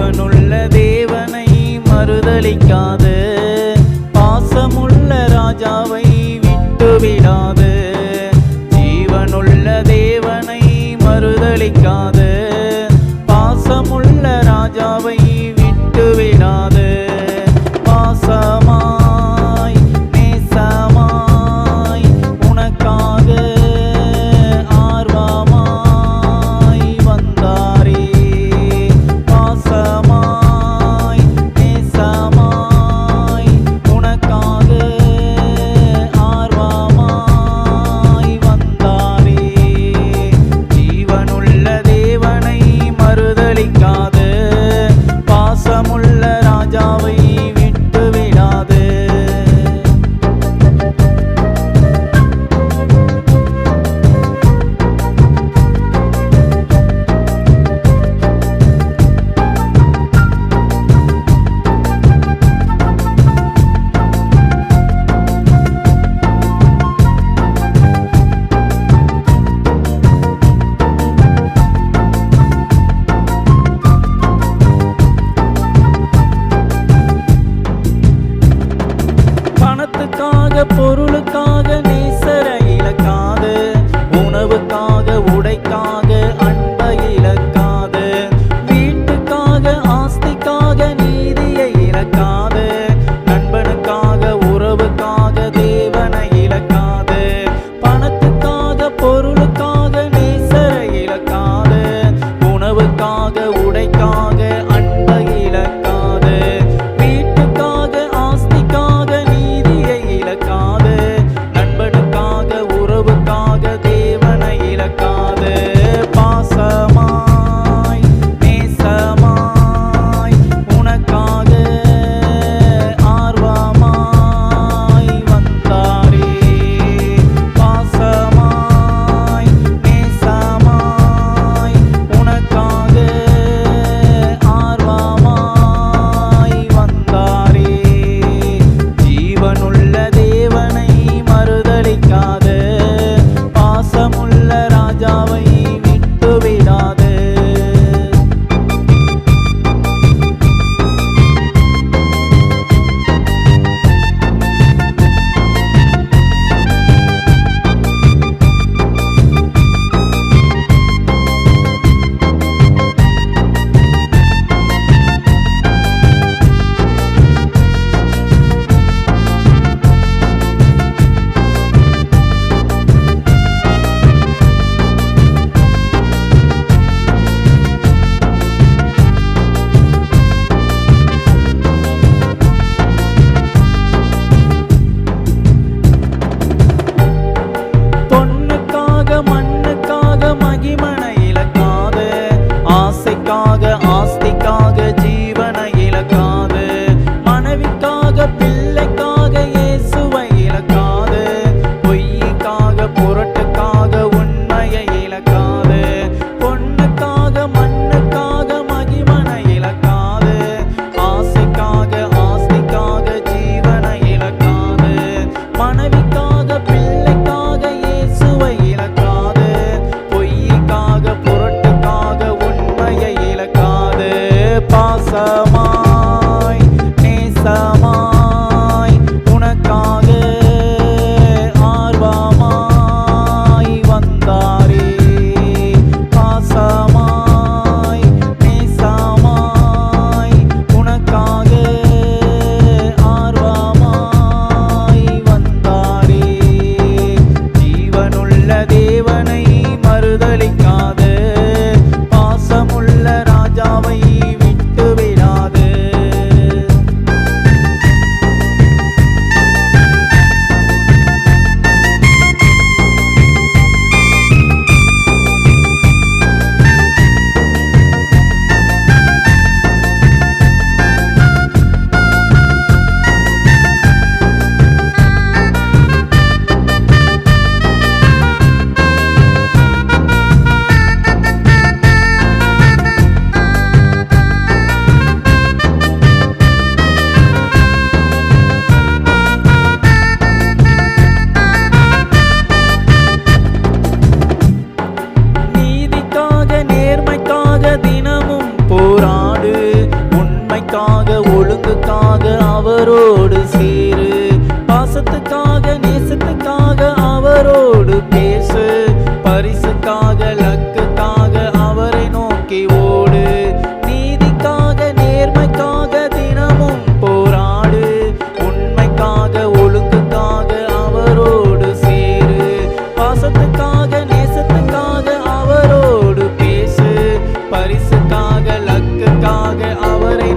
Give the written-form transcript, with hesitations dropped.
ஜீவனுள்ள தேவனை மறுதலிக்காது, பாசமுள்ள ராஜாவை விட்டுவிடாது. ஜீவனுள்ள தேவனை மறுதலிக்காது, பாசமுள்ள ராஜாவை விட்டுவிடாது. பாசமாய் நேசமாய் உனக்காக ஆர்வமாய் வந்தாரே. பாசமாய் நேசமாய் உனக்காக ஆர்வமாய் வந்தாரே. ஜீவனுள்ள தேவனை மறுதலிக்காது, பாசமுள்ள ராஜாவை விட்டுவிடாது. பணத்துக்காக பொருளுக்காக நேசரை இழக்காது, உணவுக்காக உடைக்காக அன்பை இழக்காது. வீட்டுக்காக ஆஸ்திக்காக நீதியை இழக்காது, நண்பனுக்காக உறவுக்காக தேவனை இழக்காது. பணத்துக்காக பொருளுக்காக நேசரை இழக்காது, உணவுக்காக உடைக்காக அன்பை இழக்காது. வீட்டுக்காக ஆஸ்திக்காக நீதியை இழக்காது, நண்பனுக்காக உறவுக்காக தேவனை இழக்காது. பாசமாய் நேசமாய் உனக்காக ஆர்வமாய் வந்தாரே. பாசமாய் நேசமாய் உனக்காக ஆர்வமாய் வந்தாரே. ஜீவனுள்ள தேவனை மறுதலிக்காது, பாசமுள்ள ராஜாவை விட்டுவிடாது. பொண்ணுக்காக மண்ணுக்காக மகிமனை இழக்காது, ஆசைக்காக ஆஸ்திக்காக ஜீவனை இழக்காது. மனைவிக்காக பிள்ளைக்காக இயேசுவை இழக்காது, பொய்க்காக புரட்டுக்காக உண்மையை இழக்காது. பொண்ணுக்காக மண்ணுக்காக மகிமனை இழக்காது, ஆசைக்காக ஆஸ்திக்காக ஜீவனை இழக்காது. மனைவிக்காக பிள்ளைக்காக இயேசுவை இழக்காது, பொய்க்காக புரட்டுக்காக உண்மையை இழக்காது. பாசமாய் நேசமாய் உனக்காக ஆர்வமாய் வந்தாரே. பாசமாய் நேசமாய் உனக்காக ஆர்வமாய் வந்தாரே. ஜீவனுள்ள தேவனை மறுதலிக்காது, பாசமுள்ள ராஜாவை விட்டுவிடாது. அவரை